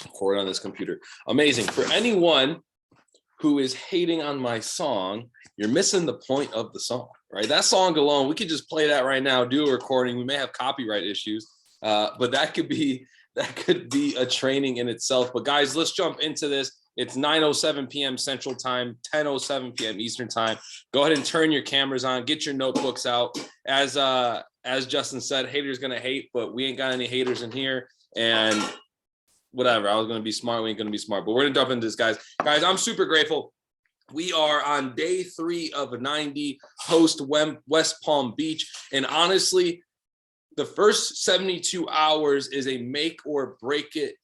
Record on this computer. Amazing. For anyone who is hating on my song, you're missing the point of the song, right? That song alone, we could just play that right now, do a recording. We may have copyright issues, but that could be a training in itself. But guys, let's jump into this. It's 9:07 p.m. Central Time, 10:07 p.m. Eastern Time. Go ahead and turn your cameras on, get your notebooks out. As Justin said, haters gonna hate, but we ain't got any haters in here. And whatever, I was going to be smart, we ain't going to be smart, but we're going to jump into this, guys. Guys, I'm super grateful. We are on day 3 of 90 host West Palm Beach. And honestly, the first 72 hours is a make or break it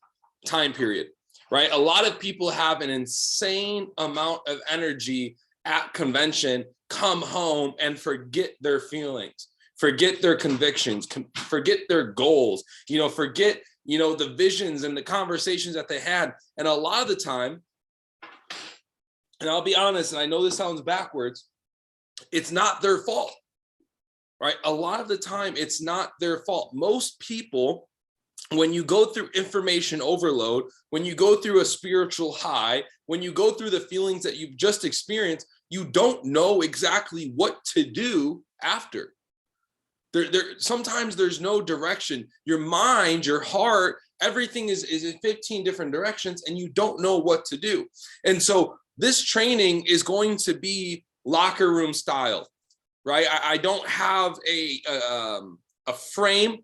time period, right? A lot of people have an insane amount of energy at convention, come home and forget their feelings, forget their convictions, forget their goals, forget the visions and the conversations that they had. And a lot of the time, and I'll be honest, and I know this sounds backwards, it's not their fault, right? A lot of the time, it's not their fault. Most people, when you go through information overload, when you go through a spiritual high, when you go through the feelings that you've just experienced, you don't know exactly what to do after. Sometimes there's no direction. Your mind, your heart, everything is in 15 different directions, and you don't know what to do. And so this training is going to be locker room style, right? I don't have a frame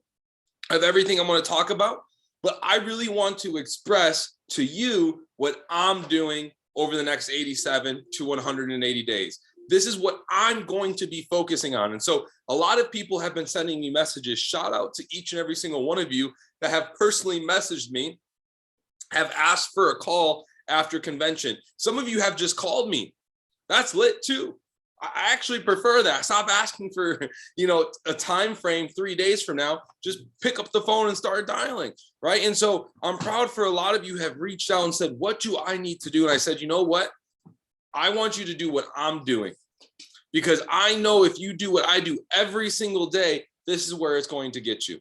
of everything I'm going to talk about, but I really want to express to you what I'm doing over the next 87 to 180 days. This is what I'm going to be focusing on. And so a lot of people have been sending me messages. Shout out to each and every single one of you that have personally messaged me, have asked for a call after convention. Some of you have just called me. That's lit too. I actually prefer that. Stop asking for, a time frame 3 days from now. Just pick up the phone and start dialing, right? And so I'm proud for a lot of you have reached out and said, what do I need to do? And I said, you know what? I want you to do what I'm doing, because I know if you do what I do every single day, this is where it's going to get you.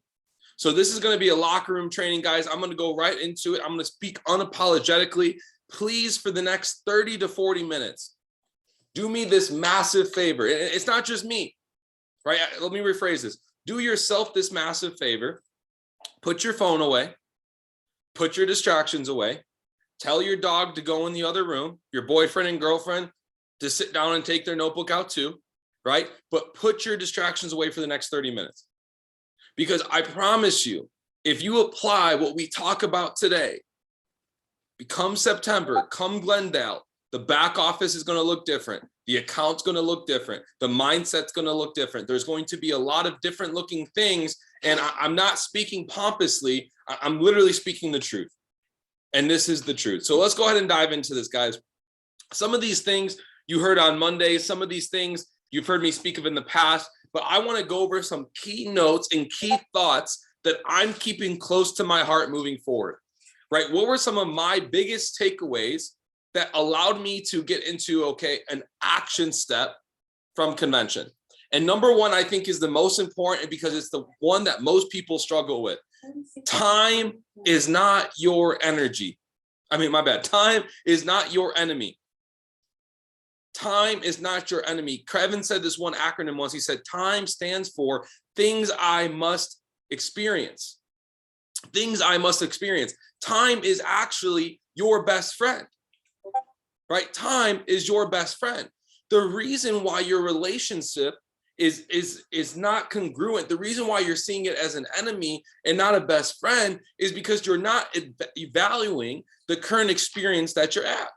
So this is going to be a locker room training, guys. I'm going to go right into it. I'm going to speak unapologetically. Please, for the next 30 to 40 minutes, do me this massive favor. It's not just me, right? Let me rephrase this. Do yourself this massive favor. Put your phone away. Put your distractions away. Tell your dog to go in the other room, your boyfriend and girlfriend to sit down and take their notebook out too, right? But put your distractions away for the next 30 minutes. Because I promise you, if you apply what we talk about today, come September, come Glendale, the back office is going to look different. The account's going to look different. The mindset's going to look different. There's going to be a lot of different looking things. And I'm not speaking pompously. I'm literally speaking the truth. And this is the truth. So let's go ahead and dive into this, guys. Some of these things you heard on Monday, some of these things you've heard me speak of in the past, but I want to go over some key notes and key thoughts that I'm keeping close to my heart moving forward, right? What were some of my biggest takeaways that allowed me to get into, an action step from convention? And number one, I think, is the most important because it's the one that most people struggle with. Time is not your energy. Time is not your enemy. Time is not your enemy. Kevin said this one acronym once. He said, time stands for things I must experience. Things I must experience. Time is actually your best friend, right? Time is your best friend. The reason why your relationship is not congruent, the reason why you're seeing it as an enemy and not a best friend, is because you're not valuing the current experience that you're at.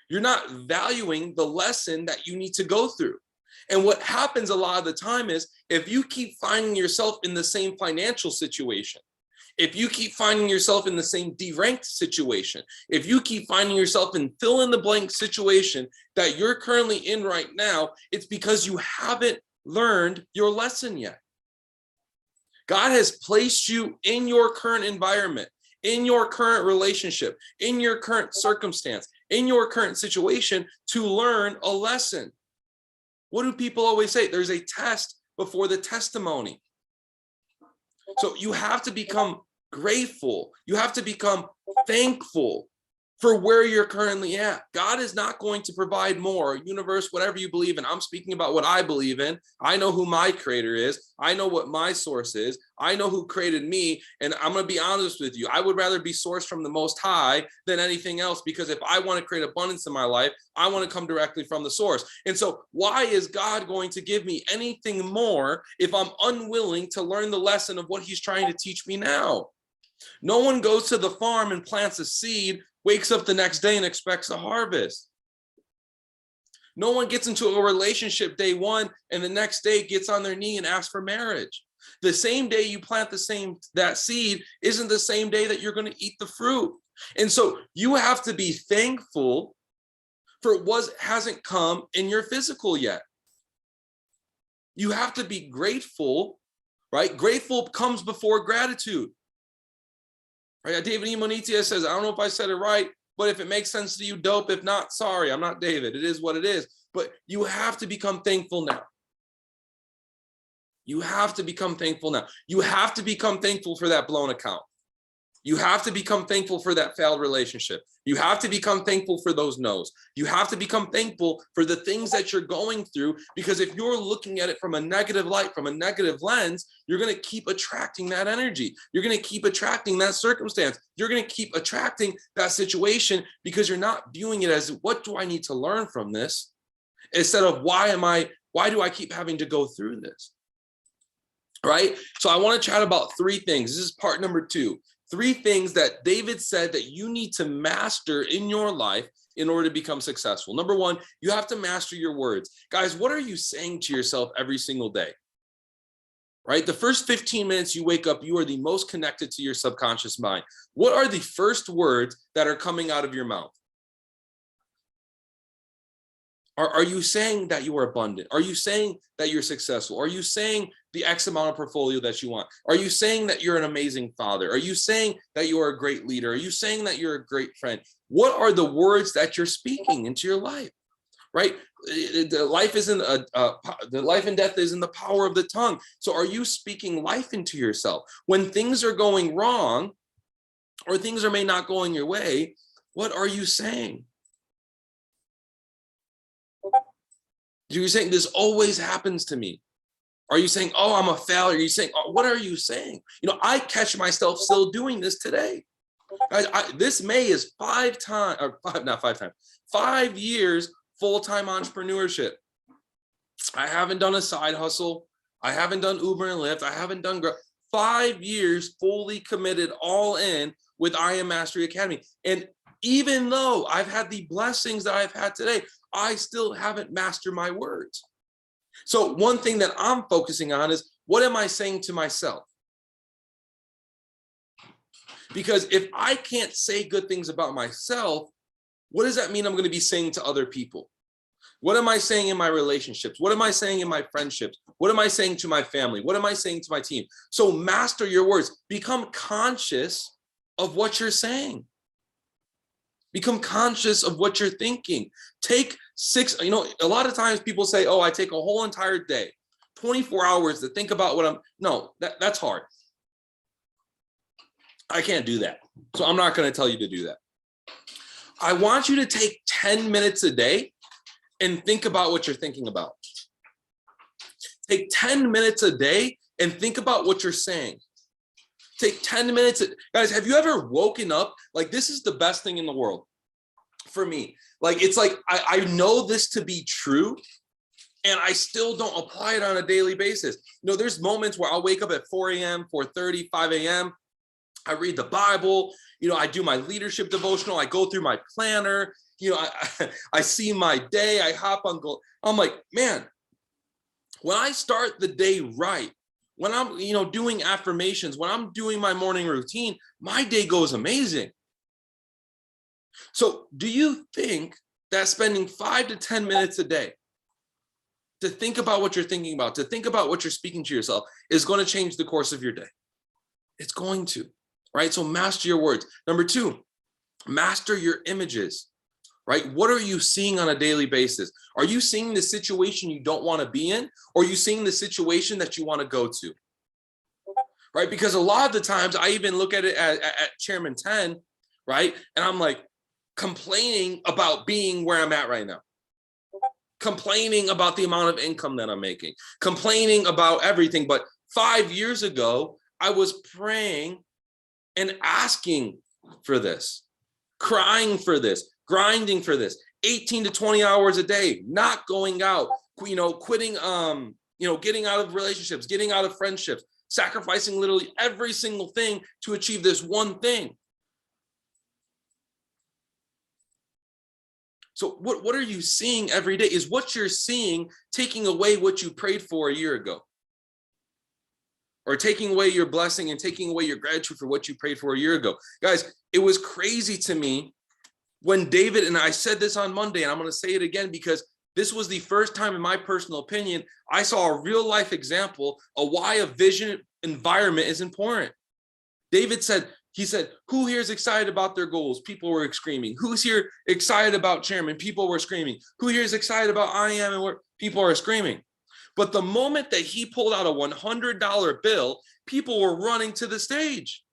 You're not valuing the lesson that you need to go through. And what happens a lot of the time is, if you keep finding yourself in the same financial situation, if you keep finding yourself in the same deranked situation, if you keep finding yourself in fill in the blank situation that you're currently in right now, it's because you haven't learned your lesson yet. God has placed you in your current environment, in your current relationship, in your current circumstance, in your current situation to learn a lesson. What do people always say? There's a test before the testimony. So you have to become grateful. You have to become thankful for where you're currently at. God is not going to provide more, universe, whatever you believe in. I'm speaking about what I believe in. I know who my creator is. I know what my source is. I know who created me. And I'm going to be honest with you. I would rather be sourced from the Most High than anything else, because if I want to create abundance in my life, I want to come directly from the source. And so why is God going to give me anything more if I'm unwilling to learn the lesson of what he's trying to teach me now? No one goes to the farm and plants a seed, wakes up the next day and expects a harvest. No one gets into a relationship day one and the next day gets on their knee and asks for marriage. The same day you plant that seed isn't the same day that you're going to eat the fruit. And so you have to be thankful for what hasn't come in your physical yet. You have to be grateful, right? Grateful comes before gratitude. Right? David E. Monitia says, I don't know if I said it right, but if it makes sense to you, dope. If not, sorry, I'm not David. It is what it is. But you have to become thankful now. You have to become thankful now. You have to become thankful for that blown account. You have to become thankful for that failed relationship. You have to become thankful for those no's. You have to become thankful for the things that you're going through, because if you're looking at it from a negative light, from a negative lens, you're going to keep attracting that energy. You're going to keep attracting that circumstance. You're going to keep attracting that situation, because you're not viewing it as, what do I need to learn from this? Instead of, why do I keep having to go through this? Right? So I want to chat about 3 things. This is part number 2. 3 things that David said that you need to master in your life in order to become successful. Number 1, you have to master your words. Guys, what are you saying to yourself every single day? Right? The first 15 minutes you wake up, you are the most connected to your subconscious mind. What are the first words that are coming out of your mouth? Are you saying that you are abundant? Are you saying that you're successful? Are you saying the X amount of portfolio that you want? Are you saying that you're an amazing father? Are you saying that you are a great leader? Are you saying that you're a great friend? What are the words that you're speaking into your life? Right? The life and death is in the power of the tongue. So are you speaking life into yourself? When things are going wrong, or things are may not going your way, what are you saying? You're saying, this always happens to me. Are you saying, oh, I'm a failure? Are you saying, oh, what are you saying? You know, I catch myself still doing this today. This May is 5 years full-time entrepreneurship. I haven't done a side hustle. I haven't done Uber and Lyft. I haven't done 5 years fully committed, all in with I Am Mastery Academy. And even though I've had the blessings that I've had today, I still haven't mastered my words. So one thing that I'm focusing on is, what am I saying to myself? Because if I can't say good things about myself, what does that mean I'm going to be saying to other people? What am I saying in my relationships? What am I saying in my friendships? What am I saying to my family? What am I saying to my team? So master your words. Become conscious of what you're saying. Become conscious of what you're thinking. Take 6, a lot of times people say, oh, I take a whole entire day, 24 hours to think about what no, that's hard. I can't do that. So I'm not going to tell you to do that. I want you to take 10 minutes a day and think about what you're thinking about. Take 10 minutes a day and think about what you're saying. Take 10 minutes. Guys, have you ever woken up? Like, this is the best thing in the world for me. Like, it's like, I know this to be true, and I still don't apply it on a daily basis. There's moments where I'll wake up at 4 a.m., 4:30, 5 a.m. I read the Bible. I do my leadership devotional. I go through my planner. I see my day. I hop on. I'm like, man, when I start the day right, when I'm, doing affirmations, when I'm doing my morning routine, my day goes amazing. So do you think that spending 5 to 10 minutes a day to think about what you're thinking about, to think about what you're speaking to yourself, is going to change the course of your day? It's going to, right? So master your words. Number 2, master your images, right? What are you seeing on a daily basis? Are you seeing the situation you don't want to be in, or are you seeing the situation that you want to go to? right? Because a lot of the times I even look at it at Chairman 10, right? And I'm like complaining about being where I'm at right now, complaining about the amount of income that I'm making, complaining about everything. But 5 years ago, I was praying and asking for this, crying for this, grinding for this, 18 to 20 hours a day, not going out, quitting, getting out of relationships, getting out of friendships, sacrificing literally every single thing to achieve this one thing. So what are you seeing every day? Is what you're seeing taking away what you prayed for a year ago? Or taking away your blessing and taking away your gratitude for what you prayed for a year ago? Guys, it was crazy to me when David, and I said this on Monday, and I'm going to say it again because this was the first time, in my personal opinion, I saw a real life example of why a vision environment is important. David said, who here is excited about their goals? People were screaming. Who's here excited about chairman? People were screaming. Who here is excited about I am and where people are screaming? But the moment that he pulled out a $100 bill, people were running to the stage.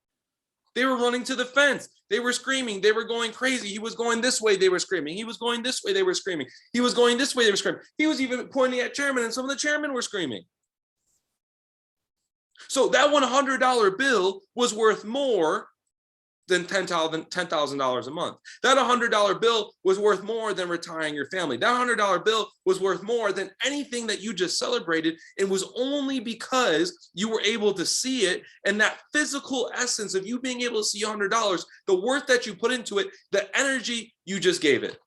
They were running to the fence. They were screaming. They were going crazy. He was going this way. They were screaming. He was going this way. They were screaming. He was going this way. They were screaming. He was even pointing at chairman, and some of the chairmen were screaming. So that $100 bill was worth more than $10,000 a month. That $100 bill was worth more than retiring your family. That $100 bill was worth more than anything that you just celebrated. It was only because you were able to see it, and that physical essence of you being able to see $100, the worth that you put into it, the energy you just gave it.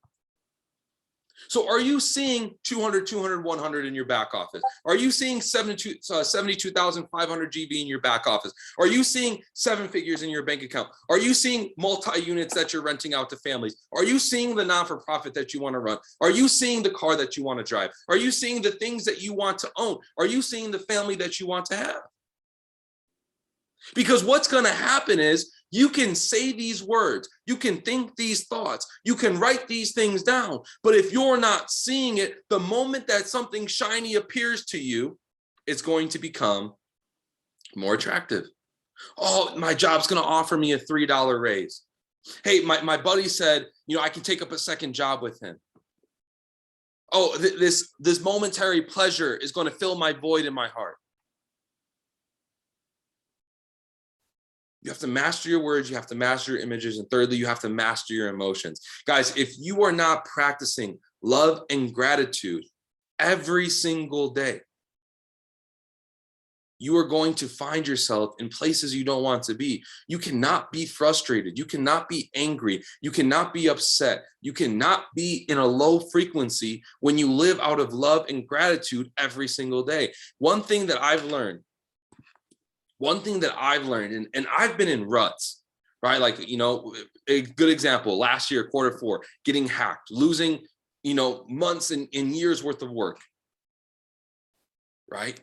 So are you seeing 200, 200, 100 in your back office? Are you seeing 72,500 GB in your back office? Are you seeing 7 figures in your bank account? Are you seeing multi-units that you're renting out to families? Are you seeing the non-for-profit that you want to run? Are you seeing the car that you want to drive? Are you seeing the things that you want to own? Are you seeing the family that you want to have? Because what's going to happen is you can say these words, you can think these thoughts, you can write these things down. But if you're not seeing it, the moment that something shiny appears to you, it's going to become more attractive. Oh, my job's going to offer me a $3 raise. Hey, my buddy said, I can take up a second job with him. Oh, this momentary pleasure is going to fill my void in my heart. You have to master your words, you have to master your images, and thirdly, you have to master your emotions. Guys, if you are not practicing love and gratitude every single day, you are going to find yourself in places you don't want to be. You cannot be frustrated. You cannot be angry. You cannot be upset. You cannot be in a low frequency when you live out of love and gratitude every single day. One thing that I've learned, and I've been in ruts, right? Like, a good example, last year, Q4, getting hacked, losing, months and years worth of work, right?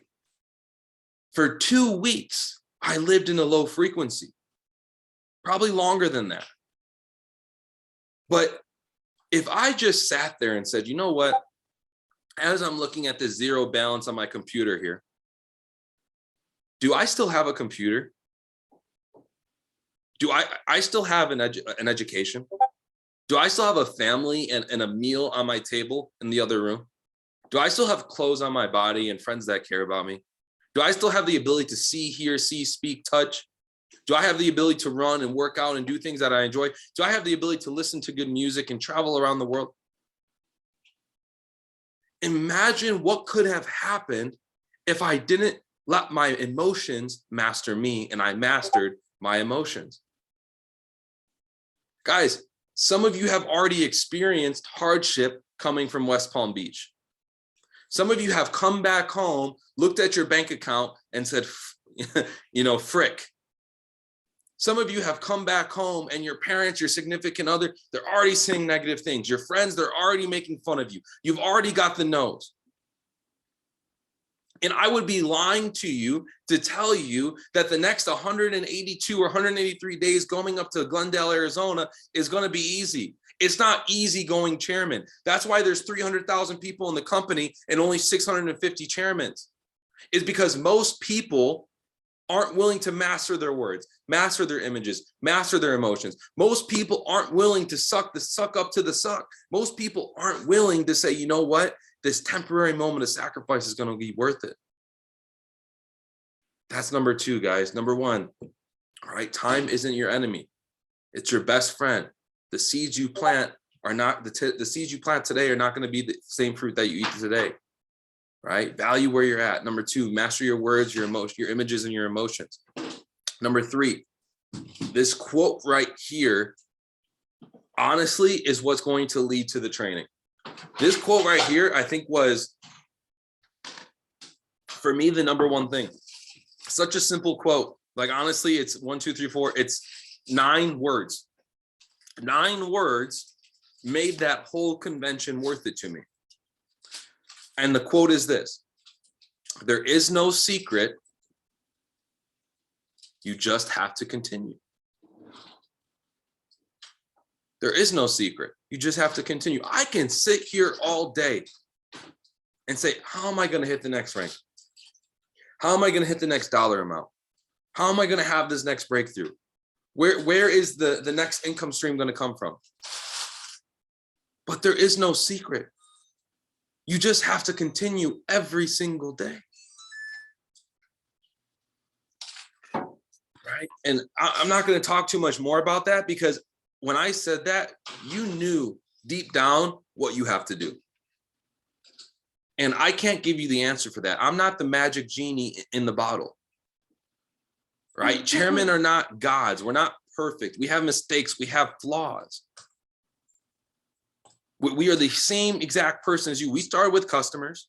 For 2 weeks, I lived in a low frequency, probably longer than that. But if I just sat there and said, you know what, as I'm looking at this zero balance on my computer here, do I still have a computer? Do I still have an education? Do I still have a family and a meal on my table in the other room? Do I still have clothes on my body and friends that care about me? Do I still have the ability to see, hear, speak, touch? Do I have the ability to run and work out and do things that I enjoy? Do I have the ability to listen to good music and travel around the world? Imagine what could have happened if I didn't let my emotions master me and I mastered my emotions. Guys, some of you have already experienced hardship coming from West Palm Beach. Some of you have come back home, looked at your bank account and said, frick. Some of you have come back home and your parents, your significant other, they're already saying negative things. Your friends, they're already making fun of you. You've already got the nose. And I would be lying to you to tell you that the next 182 or 183 days going up to Glendale, Arizona is going to be easy. It's not easy going chairman. That's why there's 300,000 people in the company and only 650 chairmen. It's because most people aren't willing to master their words, master their images, master their emotions. Most people aren't willing to suck up to the suck. Most people aren't willing to say, you know what? This temporary moment of sacrifice is going to be worth it. That's number 2, guys. Number 1, all right, time isn't your enemy. It's your best friend. The seeds you plant are not, the seeds you plant today are not going to be the same fruit that you eat today, right? Value where you're at. Number 2, master your words, your emotion, your images, and your emotions. Number 3, this quote right here, honestly, is what's going to lead to the training. This quote right here, I think, was, for me, the number 1 thing. Such a simple quote. Like, honestly, it's 1, 2, 3, 4. It's 9 words. 9 words made that whole convention worth it to me. And the quote is this: there is no secret. You just have to continue. There is no secret. You just have to continue. I can sit here all day and say, how am I going to hit the next rank? How am I going to hit the next dollar amount? How am I going to have this next breakthrough? Where is the next income stream going to come from? But there is no secret. You just have to continue every single day. Right? And I'm not going to talk too much more about that, because when I said that, you knew deep down what you have to do. And I can't give you the answer for that. I'm not the magic genie in the bottle. Right? Chairmen are not gods. We're not perfect. We have mistakes. We have flaws. We are the same exact person as you. We started with customers.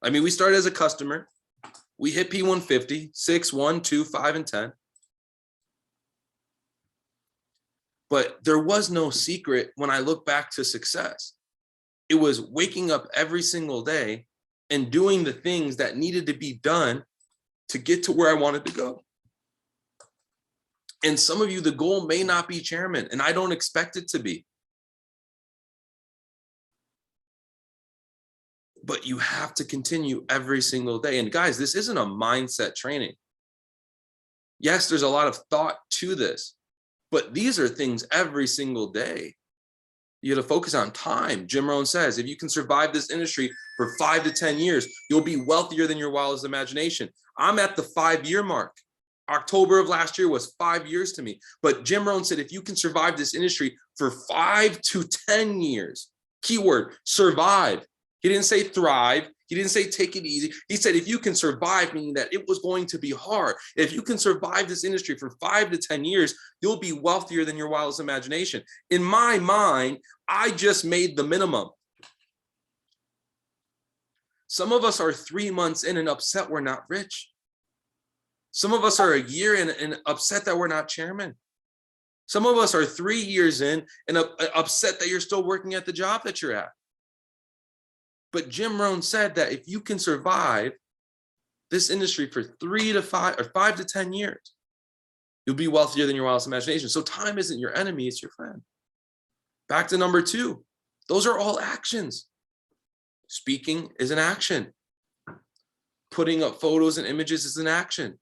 I mean, we started as a customer. We hit P150, 6, 1, 2, 5, and 10. But there was no secret when I look back to success. It was waking up every single day and doing the things that needed to be done to get to where I wanted to go. And some of you, the goal may not be chairman, and I don't expect it to be. But you have to continue every single day. And guys, this isn't a mindset training. Yes, there's a lot of thought to this, but these are things every single day. You got to focus on time. Jim Rohn says, if you can survive this industry for 5 to 10 years, you'll be wealthier than your wildest imagination. I'm at the 5-year mark. October of last year was 5 years to me. But Jim Rohn said, if you can survive this industry for 5 to 10 years, keyword, survive. He didn't say thrive. He didn't say take it easy. He said, if you can survive, meaning that it was going to be hard. If you can survive this industry for 5 to 10 years, you'll be wealthier than your wildest imagination. In my mind, I just made the minimum. Some of us are 3 months in and upset we're not rich. Some of us are a year in and upset that we're not chairman. Some of us are 3 years in and upset that you're still working at the job that you're at. But Jim Rohn said that if you can survive this industry for 3 to 5 or 5 to 10 years, you'll be wealthier than your wildest imagination. So time isn't your enemy, it's your friend. Back to number 2. Those are all actions. Speaking is an action. Putting up photos and images is an action.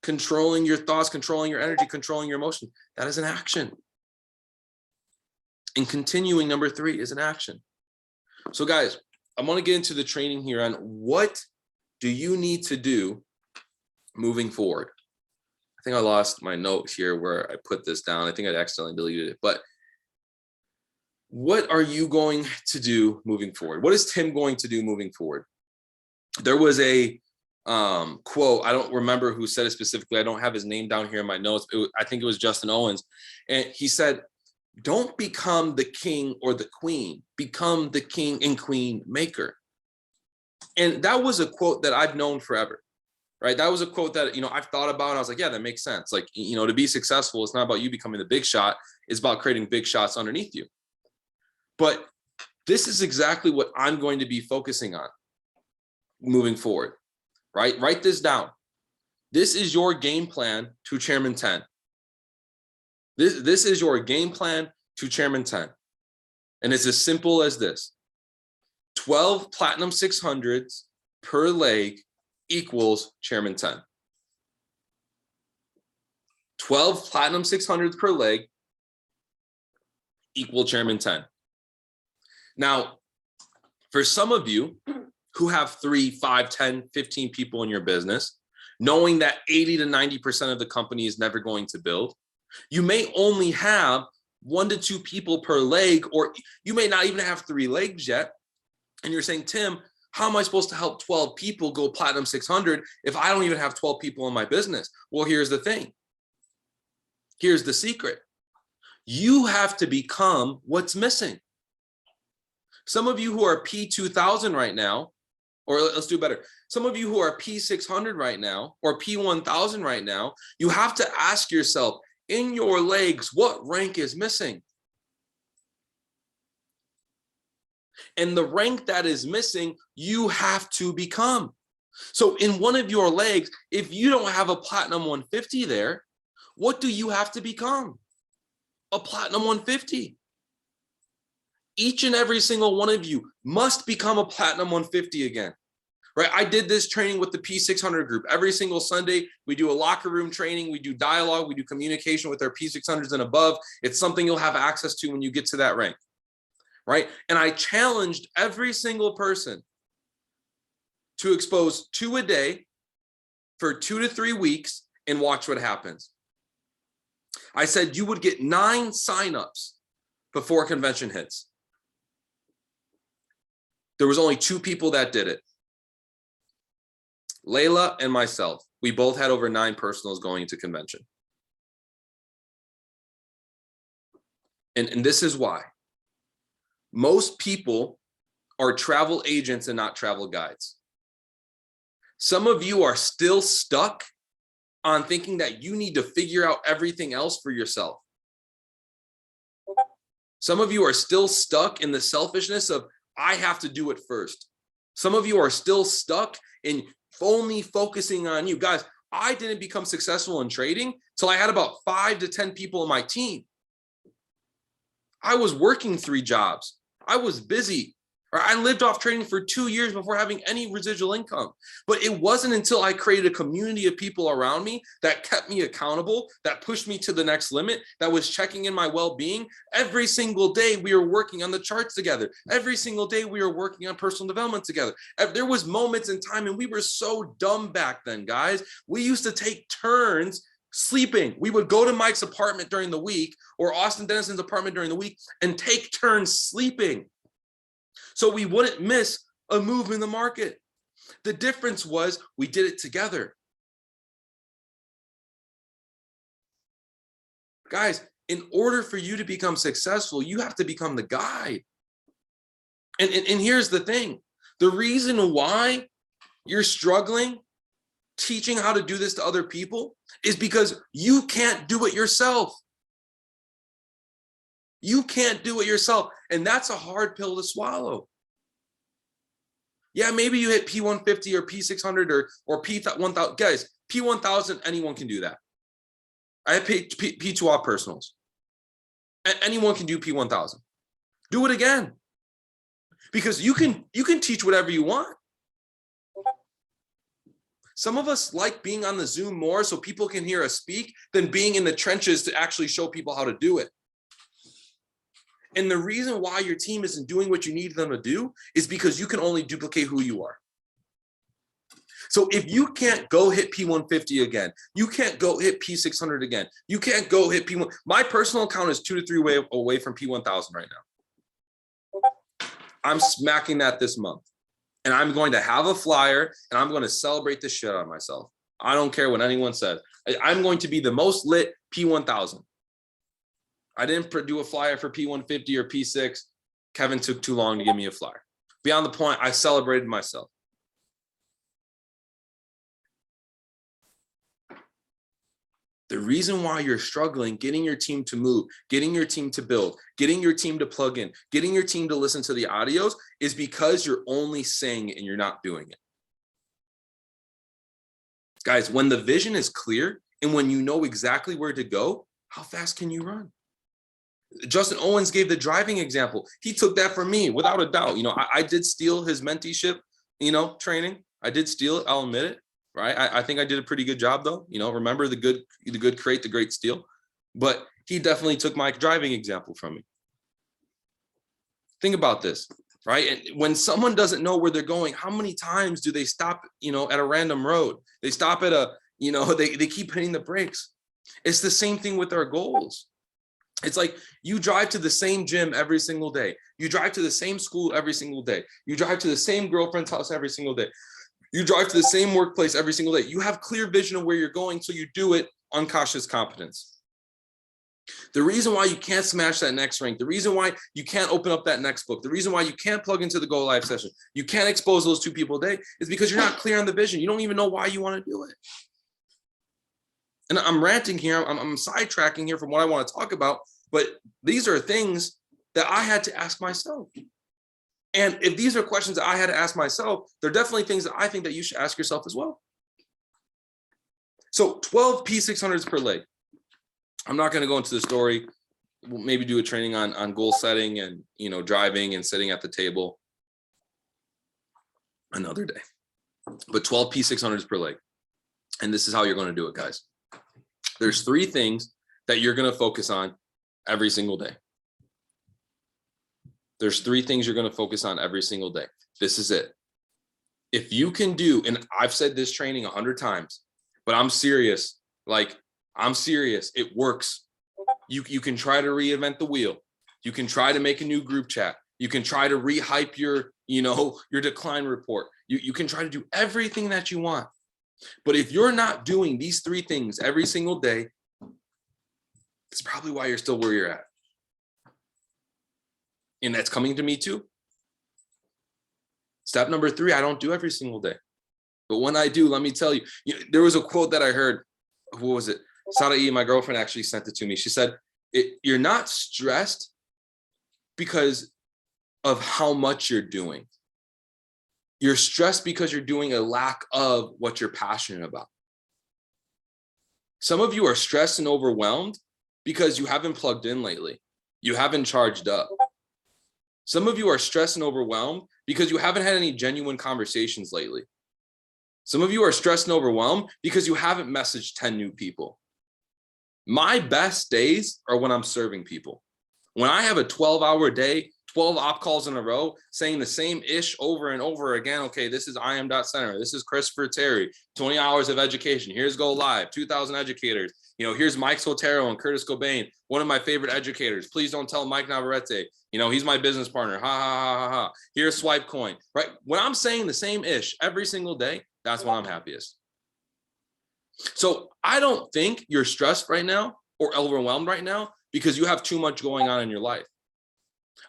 Controlling your thoughts, controlling your energy, controlling your emotion, that is an action. And continuing, number 3, is an action. So guys, I want to get into the training here on what do you need to do moving forward. I think I lost my note here where I put this down. I think I accidentally deleted it, but what are you going to do moving forward? What is Tim going to do moving forward? There was a quote. I don't remember who said it specifically. I don't have his name down here in my notes. I think it was Justin Owens. And he said, don't become the king or the queen, become the king and queen maker. And that was a quote that I've known forever, right? That was a quote that, I've thought about, and I was like, yeah, that makes sense. Like, to be successful, it's not about you becoming the big shot. It's about creating big shots underneath you. But this is exactly what I'm going to be focusing on moving forward, right? Write this down. This is your game plan to Chairman 10. This is your game plan to Chairman 10. And it's as simple as this. 12 Platinum 600s per leg equals Chairman 10. 12 platinum 600s per leg equal chairman 10. Now, for some of you who have 3, 5, 10, 15 people in your business, knowing that 80 to 90% of the company is never going to build, you may only have 1 to 2 people per leg, or you may not even have 3 legs yet. And you're saying, Tim, how am I supposed to help 12 people go platinum 600 if I don't even have 12 people in my business? Well, here's the thing. Here's the secret. You have to become what's missing. Some of you who are P2000 right now, or let's do better. Some of you who are P600 right now, or P1000 right now, you have to ask yourself, in your legs, what rank is missing? And the rank that is missing, you have to become. So in one of your legs, if you don't have a platinum 150 there, what do you have to become? A platinum 150. Each and every single one of you must become a platinum 150 again, right? I did this training with the P600 group. Every single Sunday, we do a locker room training, we do dialogue, we do communication with our P600s and above. It's something you'll have access to when you get to that rank, right? And I challenged every single person to expose 2 a day for 2 to 3 weeks and watch what happens. I said you would get 9 signups before convention hits. There was only 2 people that did it. Layla and myself. We both had over 9 personals going into convention. And this is why. Most people are travel agents and not travel guides. Some of you are still stuck on thinking that you need to figure out everything else for yourself. Some of you are still stuck in the selfishness of, I have to do it first. Some of you are still stuck in only focusing on you. Guys, I didn't become successful in trading till I had about 5 to 10 people in my team. I was working 3 jobs. I was busy. I lived off trading for 2 years before having any residual income. But it wasn't until I created a community of people around me that kept me accountable, that pushed me to the next limit, that was checking in my well-being. Every single day we were working on the charts together. Every single day we were working on personal development together. There was moments in time, and we were so dumb back then, guys. We used to take turns sleeping. We would go to Mike's apartment during the week or Austin Dennison's apartment during the week and take turns sleeping, so we wouldn't miss a move in the market. The difference was we did it together. Guys, in order for you to become successful, you have to become the guide. And here's the thing. The reason why you're struggling teaching how to do this to other people is because you can't do it yourself. You can't do it yourself. And that's a hard pill to swallow. Yeah, maybe you hit P150 or P600 or P1000. Guys, P1000, anyone can do that. I have P2 personals. Anyone can do P1000. Do it again. Because you can teach whatever you want. Some of us like being on the Zoom more so people can hear us speak than being in the trenches to actually show people how to do it. And the reason why your team isn't doing what you need them to do is because you can only duplicate who you are. So if you can't go hit P150 again, you can't go hit P600 again, you can't go hit P1. My personal account is 2 to 3 away from P1000 right now. I'm smacking that this month. And I'm going to have a flyer and I'm going to celebrate the shit out of myself. I don't care what anyone says. I'm going to be the most lit P1000. I didn't do a flyer for P150 or P6. Kevin took too long to give me a flyer. Beyond the point, I celebrated myself. The reason why you're struggling, getting your team to move, getting your team to build, getting your team to plug in, getting your team to listen to the audios is because you're only saying it and you're not doing it. Guys, when the vision is clear and when you know exactly where to go, how fast can you run? Justin Owens gave the driving example. He took that from me without a doubt. I did steal his menteeship, training. I did steal it. I'll admit it. right? I think I did a pretty good job though. Remember the good create, the great steal. But he definitely took my driving example from me. Think about this, right? And when someone doesn't know where they're going, how many times do they stop, at a random road? They stop at they keep hitting the brakes. It's the same thing with our goals. It's like you drive to the same gym every single day. You drive to the same school every single day. You drive to the same girlfriend's house every single day. You drive to the same workplace every single day. You have clear vision of where you're going, so you do it unconscious competence. The reason why you can't smash that next rank, the reason why you can't open up that next book, the reason why you can't plug into the Go Live session, you can't expose those 2 people a day, is because you're not clear on the vision. You don't even know why you want to do it. And I'm ranting here, I'm sidetracking here from what I want to talk about, but these are things that I had to ask myself. And if these are questions that I had to ask myself, they're definitely things that I think that you should ask yourself as well. So 12 P600s per leg. I'm not going to go into the story. We'll maybe do a training on goal setting and, driving and sitting at the table another day. But 12 P600s per leg. And this is how you're going to do it, guys. There's 3 things that you're going to focus on every single day. There's 3 things you're going to focus on every single day. This is it. If you can do, and I've said this training 100 times, but I'm serious. I'm serious. It works. You can try to reinvent the wheel. You can try to make a new group chat. You can try to rehype your decline report. You can try to do everything that you want. But if you're not doing these 3 things every single day, it's probably why you're still where you're at. And that's coming to me too. Step number 3, I don't do every single day. But when I do, let me tell you, there was a quote that I heard. What was it? Sarai, my girlfriend, actually sent it to me. She said, you're not stressed because of how much you're doing. You're stressed because you're doing a lack of what you're passionate about. Some of you are stressed and overwhelmed because you haven't plugged in lately. You haven't charged up. Some of you are stressed and overwhelmed because you haven't had any genuine conversations lately. Some of you are stressed and overwhelmed because you haven't messaged 10 new people. My best days are when I'm serving people. When I have a 12-hour day, 12 op calls in a row, saying the same ish over and over again. Okay, this is IM.Center. This is Christopher Terry, 20 hours of education. Here's Go Live, 2,000 educators. Here's Mike Sotero and Curtis Cobain, one of my favorite educators. Please don't tell Mike Navarrete. He's my business partner. Ha, ha, ha, ha, ha. Here's Swipe Coin, right? When I'm saying the same ish every single day, that's when I'm happiest. So I don't think you're stressed right now or overwhelmed right now because you have too much going on in your life.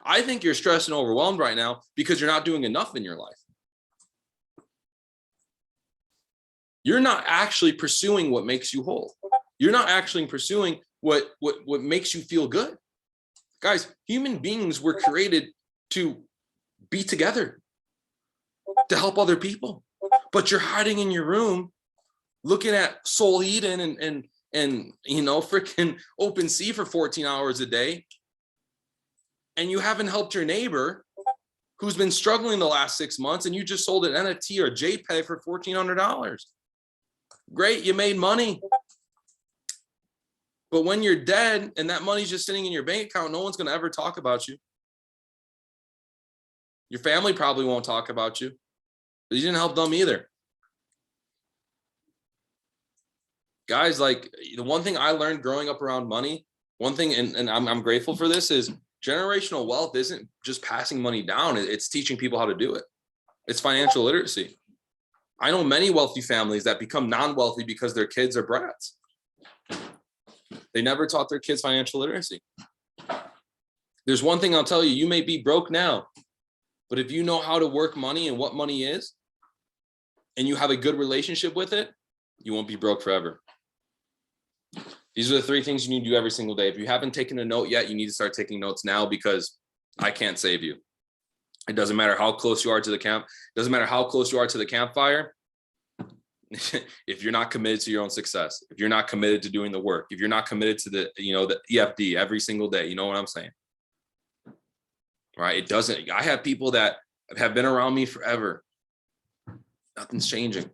I think you're stressed and overwhelmed right now because you're not doing enough in your life. You're not actually pursuing what makes you whole. You're not actually pursuing what makes you feel good. Guys, human beings were created to be together, to help other people. But you're hiding in your room looking at Soul Eden and freaking Open Sea for 14 hours a day. And you haven't helped your neighbor who's been struggling the last 6 months, and you just sold an NFT or JPEG for $1,400. Great, you made money. But when you're dead and that money's just sitting in your bank account, no one's going to ever talk about you. Your family probably won't talk about you. But you didn't help them either. Guys, the one thing I learned growing up around money, one thing, and I'm grateful for this, is generational wealth isn't just passing money down. It's teaching people how to do it. It's financial literacy. I know many wealthy families that become non-wealthy because their kids are brats. They never taught their kids financial literacy. There's one thing I'll tell you, you may be broke now, but if you know how to work money and what money is, and you have a good relationship with it, you won't be broke forever. These are the 3 things you need to do every single day. If you haven't taken a note yet, you need to start taking notes now, because I can't save you. It doesn't matter how close you are to the camp. It doesn't matter how close you are to the campfire. If you're not committed to your own success, if you're not committed to doing the work, if you're not committed to the EFD every single day, you know what I'm saying? Right? It doesn't. I have people that have been around me forever. Nothing's changing.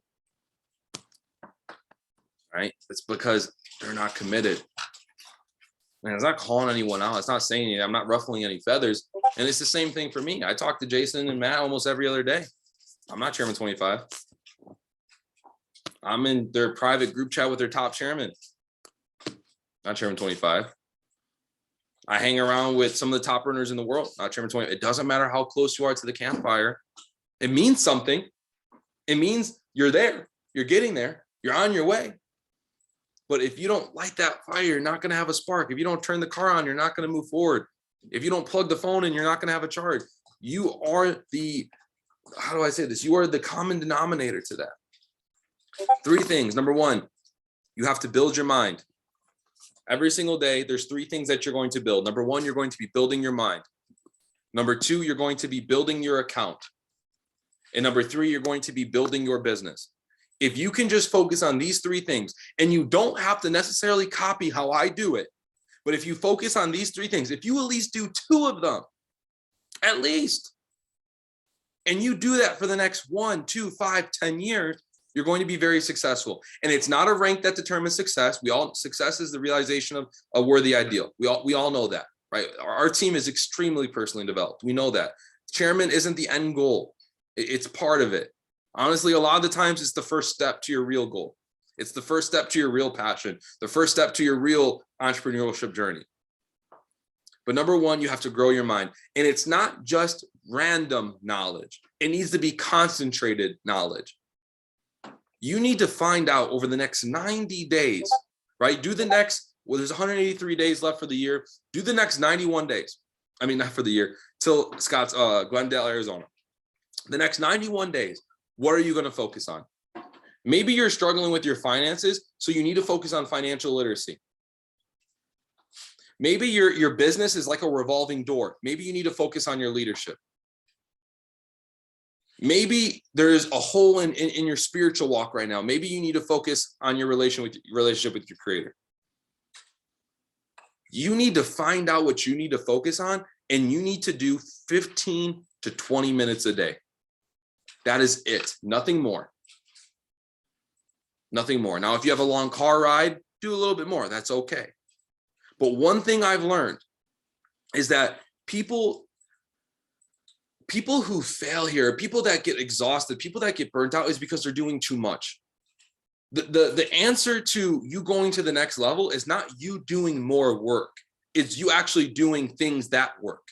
right? It's because they're not committed. And it's not calling anyone out. It's not saying anything. I'm not ruffling any feathers. And it's the same thing for me. I talk to Jason and Matt almost every other day. I'm not chairman 25. I'm in their private group chat with their top chairman. Not chairman 25. I hang around with some of the top earners in the world. Not chairman 20. It doesn't matter how close you are to the campfire. It means something. It means you're there. You're getting there. You're on your way. But if you don't light that fire, you're not going to have a spark. If you don't turn the car on, you're not going to move forward. If you don't plug the phone in, you're not going to have a charge. You are the, how do I say this? You are the common denominator to that. 3 things. Number 1, you have to build your mind. Every single day, there's 3 things that you're going to build. Number 1, you're going to be building your mind. Number 2, you're going to be building your account. And number 3, you're going to be building your business. If you can just focus on these 3 things, and you don't have to necessarily copy how I do it, but if you focus on these 3 things, if you at least do 2 of them, at least, and you do that for the next 1, 2, 5, 10 years, you're going to be very successful. And it's not a rank that determines success. Success is the realization of a worthy ideal. We all know that, right? Our team is extremely personally developed. We know that. Chairman isn't the end goal. It's part of it. Honestly, a lot of the times it's the first step to your real goal. It's the first step to your real passion, the first step to your real entrepreneurship journey. But number 1, you have to grow your mind. And it's not just random knowledge. It needs to be concentrated knowledge. You need to find out over the next 90 days, right? There's 183 days left for the year. Do the next 91 days. I mean, not for the year, till Glendale, Arizona. The next 91 days, what are you going to focus on? Maybe you're struggling with your finances, so you need to focus on financial literacy. Maybe your business is like a revolving door. Maybe you need to focus on your leadership. Maybe there's a hole in your spiritual walk right now. Maybe you need to focus on your relationship with your creator. You need to find out what you need to focus on, and you need to do 15 to 20 minutes a day. That is it. Nothing more. Nothing more. Now, if you have a long car ride, do a little bit more. That's okay. But one thing I've learned is that people who fail here, people that get exhausted, people that get burnt out, is because they're doing too much. The answer to you going to the next level is not you doing more work. It's you actually doing things that work.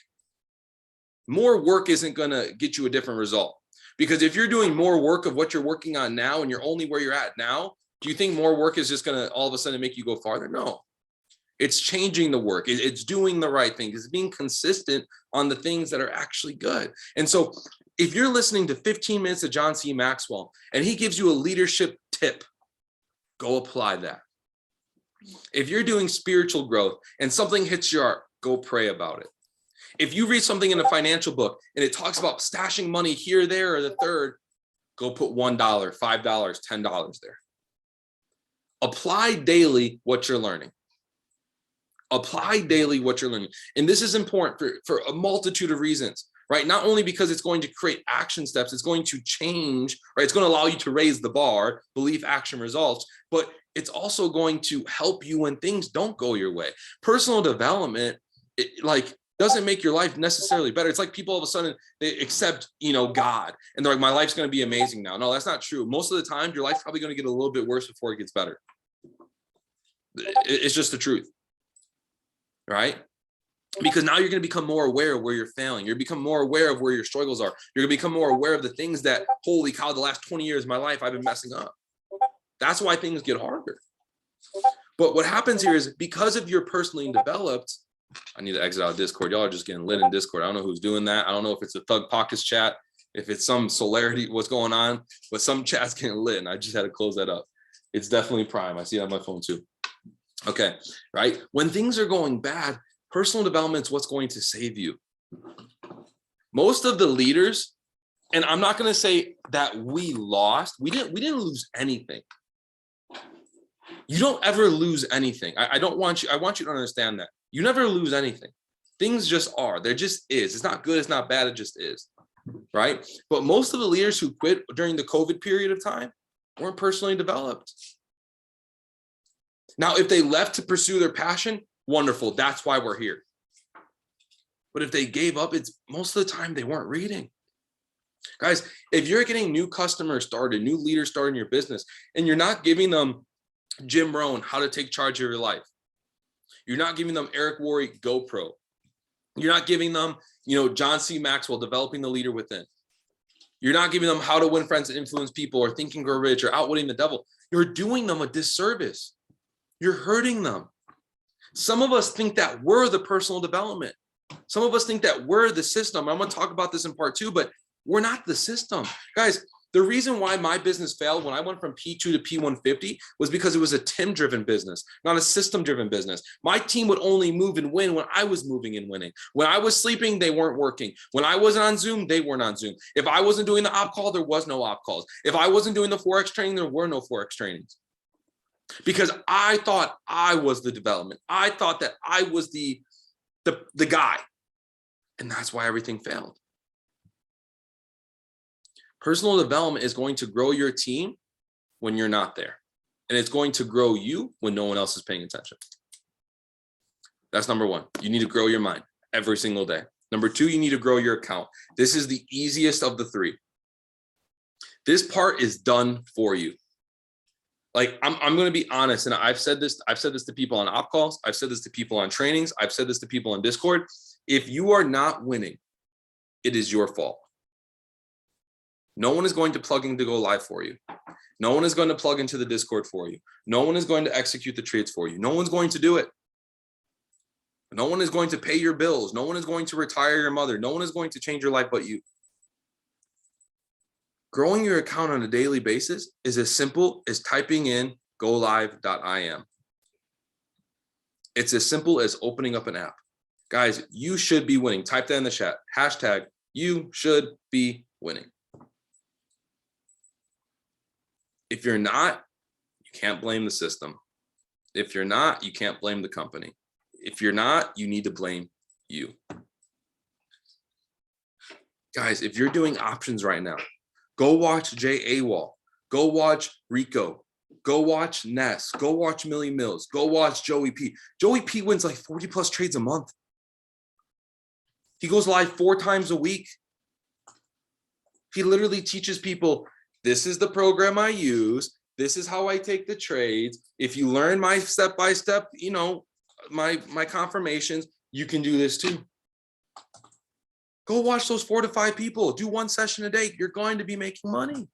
More work isn't going to get you a different result. Because if you're doing more work of what you're working on now and you're only where you're at now, do you think more work is just going to all of a sudden make you go farther? No. It's changing the work. It's doing the right thing. It's being consistent on the things that are actually good. And so if you're listening to 15 minutes of John C. Maxwell and he gives you a leadership tip, go apply that. If you're doing spiritual growth and something hits your heart, go pray about it. If you read something in a financial book and it talks about stashing money here, there, or the third, go put $1, $5, $10 there. Apply daily what you're learning. Apply daily what you're learning. And this is important for a multitude of reasons, right? Not only because it's going to create action steps, it's going to change, right? It's going to allow you to raise the bar, belief, action, results, but it's also going to help you when things don't go your way. Personal development, doesn't make your life necessarily better. It's like people all of a sudden, they accept, God, and they're like, my life's going to be amazing now. No, that's not true. Most of the time, your life's probably going to get a little bit worse before it gets better. It's just the truth, right? Because now you're going to become more aware of where you're failing. You're become more aware of where your struggles are. You're going to become more aware of the things that, holy cow, the last 20 years of my life, I've been messing up. That's why things get harder. But what happens here is because of your personally developed, I need to exit out of Discord. Y'all are just getting lit in Discord. I don't know who's doing that. I don't know if it's a Thug Pockets chat, if it's some Solarity, what's going on, but some chat's getting lit and I just had to close that up. It's definitely Prime. I see it on my phone too. Okay, right? When things are going bad, personal development is what's going to save you. Most of the leaders, and I'm not going to say that we lost. We didn't lose anything. You don't ever lose anything. I want you to understand that. You never lose anything. Things just are. There just is. It's not good. It's not bad. It just is. Right? But most of the leaders who quit during the COVID period of time weren't personally developed. Now, if they left to pursue their passion, wonderful. That's why we're here. But if they gave up, it's most of the time they weren't reading. Guys, if you're getting new customers started, new leaders started in your business, and you're not giving them Jim Rohn, how to take charge of your life. You're not giving them Eric Worre, GoPro. You're not giving them, John C. Maxwell, developing the leader within. You're not giving them how to win friends and influence people, or Think and Grow Rich, or Outwitting the Devil. You're doing them a disservice. You're hurting them. Some of us think that we're the personal development. Some of us think that we're the system. I'm going to talk about this in part 2, but we're not the system. Guys, the reason why my business failed when I went from P2 to P150 was because it was a team-driven business, not a system-driven business. My team would only move and win when I was moving and winning. When I was sleeping, they weren't working. When I wasn't on Zoom, they weren't on Zoom. If I wasn't doing the op call, there was no op calls. If I wasn't doing the Forex training, there were no Forex trainings. Because I thought I was the development. I thought that I was the guy. And that's why everything failed. Personal development is going to grow your team when you're not there. And it's going to grow you when no one else is paying attention. That's number 1. You need to grow your mind every single day. Number 2, you need to grow your account. This is the easiest of the 3. This part is done for you. Like, I'm going to be honest, and I've said this to people on op calls. I've said this to people on trainings. I've said this to people on Discord. If you are not winning, it is your fault. No one is going to plug in to go live for you. No one is going to plug into the Discord for you. No one is going to execute the trades for you. No one's going to do it. No one is going to pay your bills. No one is going to retire your mother. No one is going to change your life but you. Growing your account on a daily basis is as simple as typing in golive.im. It's as simple as opening up an app. Guys, you should be winning. Type that in the chat. Hashtag you should be winning. If you're not, you can't blame the system. If you're not, you can't blame the company. If you're not, you need to blame you. Guys, if you're doing options right now, go watch Jay Awal. Go watch Rico. Go watch Ness. Go watch Millie Mills. Go watch Joey P. Joey P wins like 40 plus trades a month. He goes live 4 times a week. He literally teaches people, this is the program I use. This is how I take the trades. If you learn my step-by-step, my confirmations, you can do this too. Go watch those 4 to 5 people. Do 1 session a day. You're going to be making money.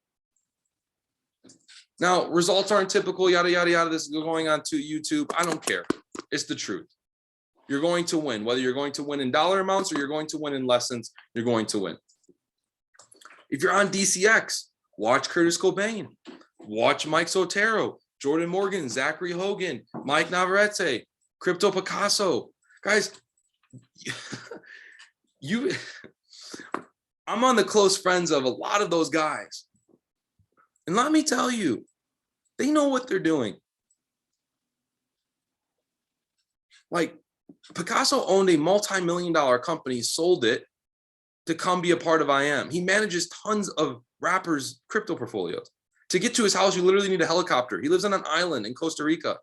Now, results aren't typical, yada, yada, yada. This is going on to YouTube. I don't care. It's the truth. You're going to win. Whether you're going to win in dollar amounts or you're going to win in lessons, you're going to win. If you're on DCX, watch Curtis Cobain. Watch Mike Sotero, Jordan Morgan, Zachary Hogan, Mike Navarrete, Crypto Picasso. Guys, I'm on the close friends of a lot of those guys. And let me tell you, they know what they're doing. Like, Picasso owned a multi-million-dollar company, sold it to come be a part of IM. He manages tons of rappers' crypto portfolios. To get to his house, you literally need a helicopter. He lives on an island in Costa Rica.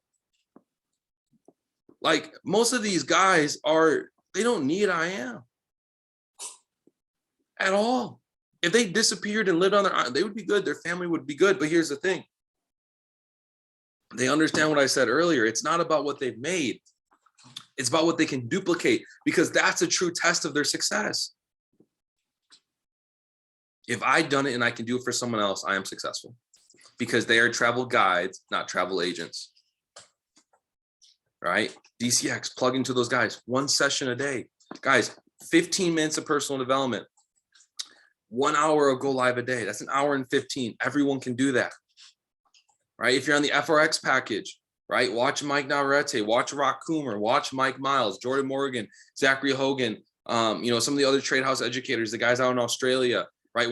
Like, most of these guys they don't need IM at all. If they disappeared and lived on their island, they would be good. Their family would be good. But here's the thing. They understand what I said earlier. It's not about what they've made. It's about what they can duplicate, because that's a true test of their success. If I've done it and I can do it for someone else, I am successful, because they are travel guides, not travel agents. Right? DCX, plug into those guys. 1 session a day. Guys, 15 minutes of personal development. 1 hour of go live a day. That's an hour and 15. Everyone can do that. Right? If you're on the FRX package, right? Watch Mike Navarrete, watch Rock Coomer, watch Mike Miles, Jordan Morgan, Zachary Hogan, some of the other trade house educators, the guys out in Australia, right?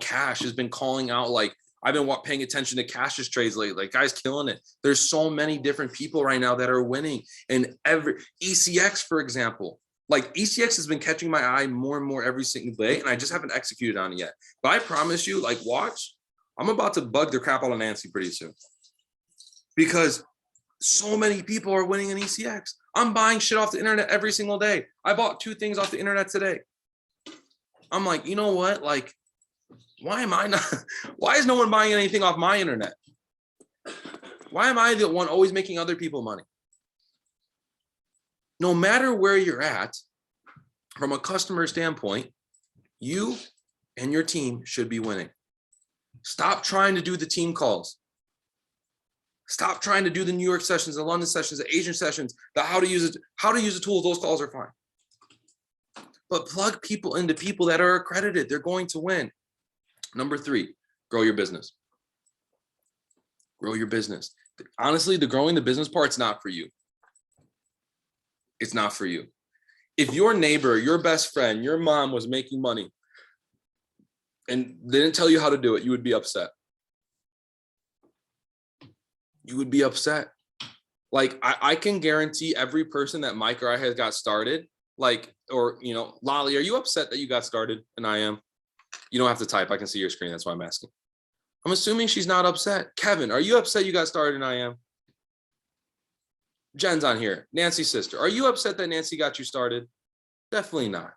Cash has been calling out, like, I've been paying attention to Cash's trades lately. Like, guys killing it. There's so many different people right now that are winning. And ECX, for example, like, ECX has been catching my eye more and more every single day, and I just haven't executed on it yet. But I promise you, like, watch, I'm about to bug the crap out of Nancy pretty soon. Because So many people are winning in ECX. I'm buying shit off the internet every single day. I bought 2 things off the internet today. I'm like, you know what? Like, why is no one buying anything off my internet? Why am I the one always making other people money? No matter where you're at, from a customer standpoint, you and your team should be winning. Stop trying to do the team calls. Stop trying to do the New York sessions, the London sessions, the Asian sessions, the how to use the tools. Those calls are fine. But plug people into people that are accredited. They're going to win. Number 3, grow your business. Grow your business. Honestly, the growing the business part's not for you. It's not for you. If your neighbor, your best friend, your mom was making money and they didn't tell you how to do it, you would be upset. You would be upset. Like, I can guarantee every person that Mike or I has got started, like, or, you know, Lolly, are you upset that you got started? And I am. You don't have to type. I can see your screen. That's why I'm asking. I'm assuming she's not upset. Kevin, are you upset you got started? And I am. Jen's on here. Nancy's sister. Are you upset that Nancy got you started? Definitely not.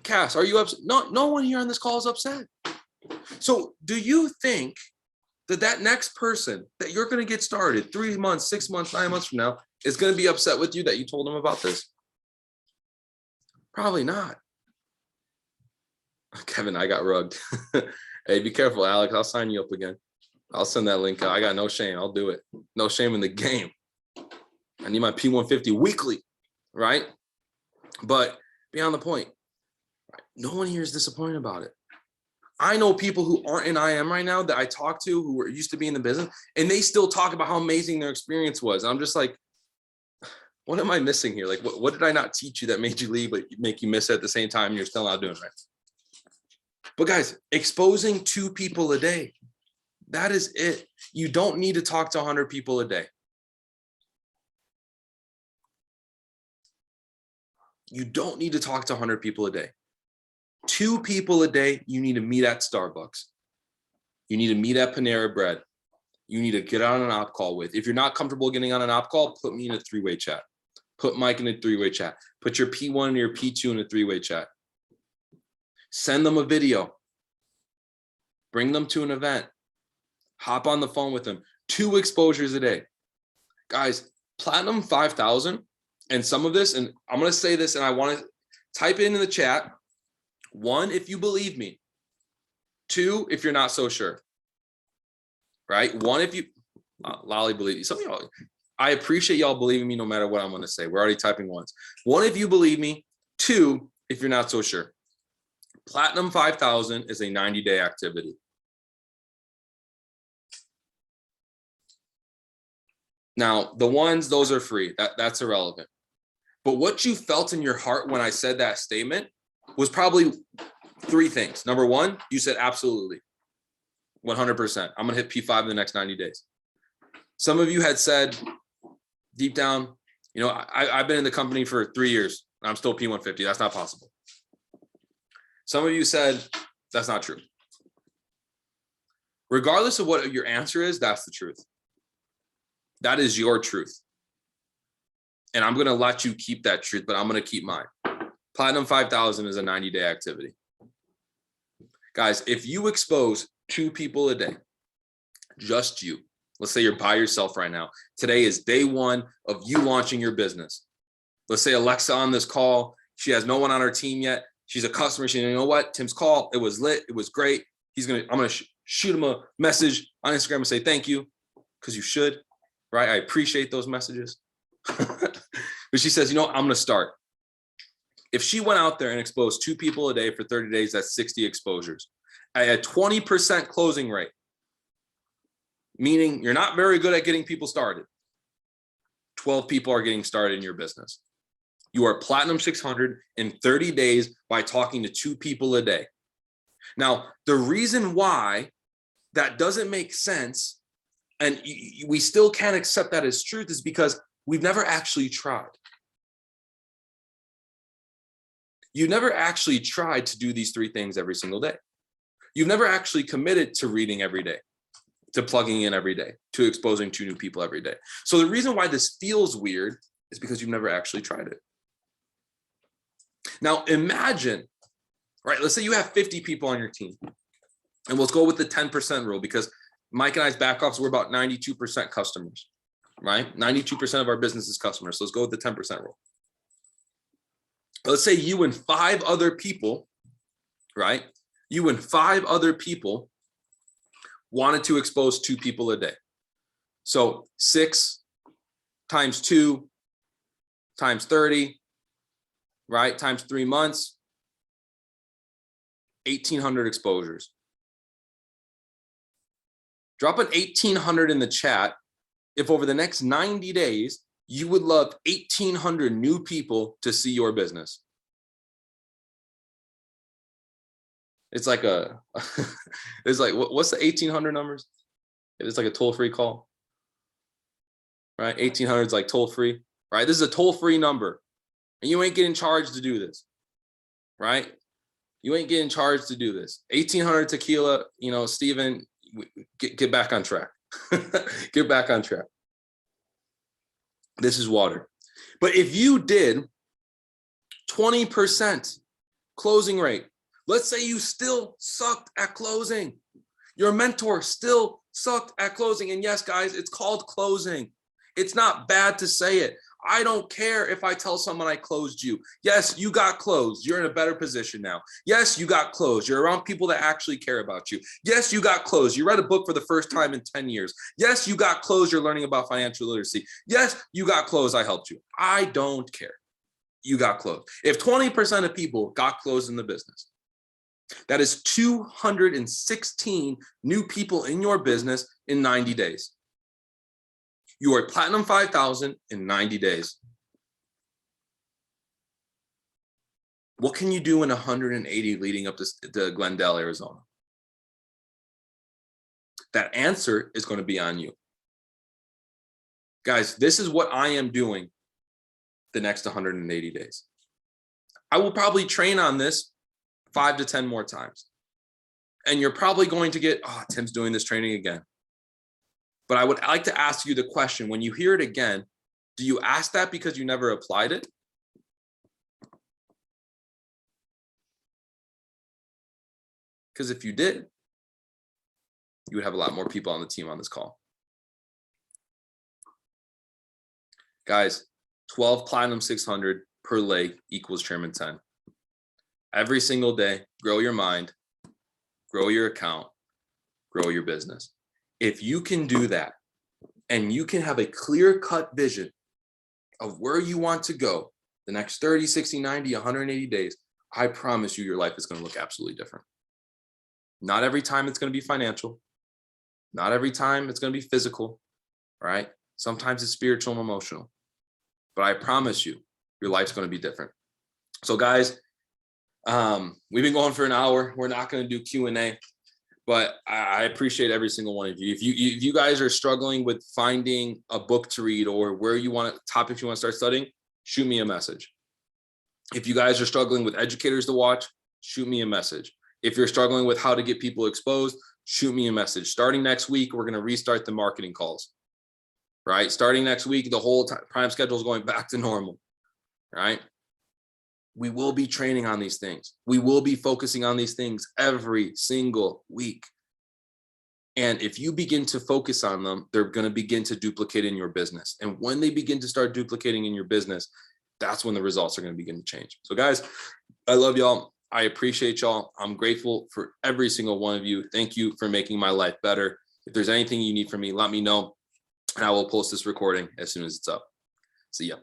Cass, are you upset? No one here on this call is upset. So do you think that next person that you're going to get started 3 months, 6 months, 9 months from now is going to be upset with you that you told them about this? Probably not. Kevin, I got rugged. Hey, be careful, Alex. I'll sign you up again. I'll send that link out. I got no shame. I'll do it. No shame in the game. I need my P150 weekly, right? But beyond the point, no one here is disappointed about it. I know people who aren't in IM right now that I talk to who were used to be in the business, and they still talk about how amazing their experience was. And I'm just like, what am I missing here? Like, what did I not teach you that made you leave, but make you miss it at the same time? And you're still not doing it right. But guys, exposing 2 people a day, that is it. You don't need to talk to 100 people a day. You don't need to talk to 100 people a day. 2 people a day, you need to meet at Starbucks. You need to meet at Panera Bread. You need to get on an op call with. If you're not comfortable getting on an op call, put me in a 3-way chat. Put Mike in a 3-way chat. Put your P1 and your P2 in a 3-way chat. Send them a video. Bring them to an event. Hop on the phone with them. 2 exposures a day. Guys, Platinum 5000, and some of this, and I'm going to say this, and I want to type it in the chat. 1, if you believe me. 2, if you're not so sure. Right? 1, if you, Lolly believe you. Some of y'all, I appreciate y'all believing me no matter what I'm going to say. We're already typing 1s. 1, if you believe me. 2, if you're not so sure. Platinum 5000 is a 90-day activity. Now, the ones, those are free. That's irrelevant. But what you felt in your heart when I said that statement was probably 3 things. Number 1, you said absolutely, 100%. I'm going to hit P5 in the next 90 days. Some of you had said deep down, you know, I've been in the company for 3 years. I'm still P150. That's not possible. Some of you said that's not true. Regardless of what your answer is, that's the truth. That is your truth. And I'm going to let you keep that truth, but I'm going to keep mine. Platinum 5000 is a 90-day activity. Guys, if you expose 2 people a day, just you, let's say you're by yourself right now. Today is day 1 of you launching your business. Let's say Alexa on this call, she has no one on her team yet. She's a customer. She's, you know what? Tim's call, it was lit. It was great. I'm going to shoot him a message on Instagram and say, thank you. Because you should, right? I appreciate those messages. But she says, you know what? I'm going to start. If she went out there and exposed 2 people a day for 30 days, that's 60 exposures at a 20% closing rate, meaning you're not very good at getting people started. 12 people are getting started in your business. You are Platinum 600 in 30 days by talking to 2 people a day. Now, the reason why that doesn't make sense, and we still can't accept that as truth, is because we've never actually tried. You've never actually tried to do these 3 things every single day. You've never actually committed to reading every day, to plugging in every day, to exposing 2 new people every day. So the reason why this feels weird is because you've never actually tried it. Now imagine, right? Let's say you have 50 people on your team, and let's go with the 10% rule, because Mike and I's back office, we're about 92% customers, right? 92% of our business is customers. So let's go with the 10% rule. Let's say you and 5 other people, right? You and 5 other people wanted to expose 2 people a day. So 6 times 2 times 30, right? Times 3 months, 1,800 exposures. Drop an 1,800 in the chat if over the next 90 days, you would love 1,800 new people to see your business. It's like it's like, what's the 1,800 numbers? It's like a toll-free call, right? 1,800 is like toll-free, right? This is a toll-free number, and you ain't getting charged to do this, right? You ain't getting charged to do this. 1,800 tequila, you know, Steven, get back on track. Get back on track. This is water. But if you did 20% closing rate, let's say you still sucked at closing. Your mentor still sucked at closing. And yes, guys, it's called closing. It's not bad to say it. I don't care if I tell someone I closed you. Yes, you got closed. You're in a better position now. Yes, you got closed. You're around people that actually care about you. Yes, you got closed. You read a book for the first time in 10 years. Yes, you got closed. You're learning about financial literacy. Yes, you got closed. I helped you. I don't care. You got closed. If 20% of people got closed in the business, that is 216 new people in your business in 90 days. You are platinum 5,000 in 90 days. What can you do in 180 leading up to Glendale, Arizona? That answer is going to be on you. Guys, this is what I am doing the next 180 days. I will probably train on this 5 to 10 more times. And you're probably going to get, oh, Tim's doing this training again. But I would like to ask you the question, when you hear it again, do you ask that because you never applied it? Because if you did, you would have a lot more people on the team on this call. Guys, 12 Platinum 600 per leg equals Chairman 10. Every single day, grow your mind, grow your account, grow your business. If you can do that, and you can have a clear-cut vision of where you want to go the next 30, 60, 90, 180 days, I promise you your life is going to look absolutely different. Not every time it's going to be financial. Not every time it's going to be physical, right? Sometimes it's spiritual and emotional. But I promise you, your life's going to be different. So guys, we've been going for an hour. We're not going to do Q&A. But I appreciate every single one of you. If you guys are struggling with finding a book to read or where you want topics you want to start studying, shoot me a message. If you guys are struggling with educators to watch, shoot me a message. If you're struggling with how to get people exposed, shoot me a message. Starting next week, we're going to restart the marketing calls, right? Starting next week, the whole prime schedule is going back to normal, right? We will be training on these things. We will be focusing on these things every single week. And if you begin to focus on them, they're going to begin to duplicate in your business. And when they begin to start duplicating in your business, that's when the results are going to begin to change. So guys, I love y'all. I appreciate y'all. I'm grateful for every single one of you. Thank you for making my life better. If there's anything you need from me, let me know. And I will post this recording as soon as it's up. See ya.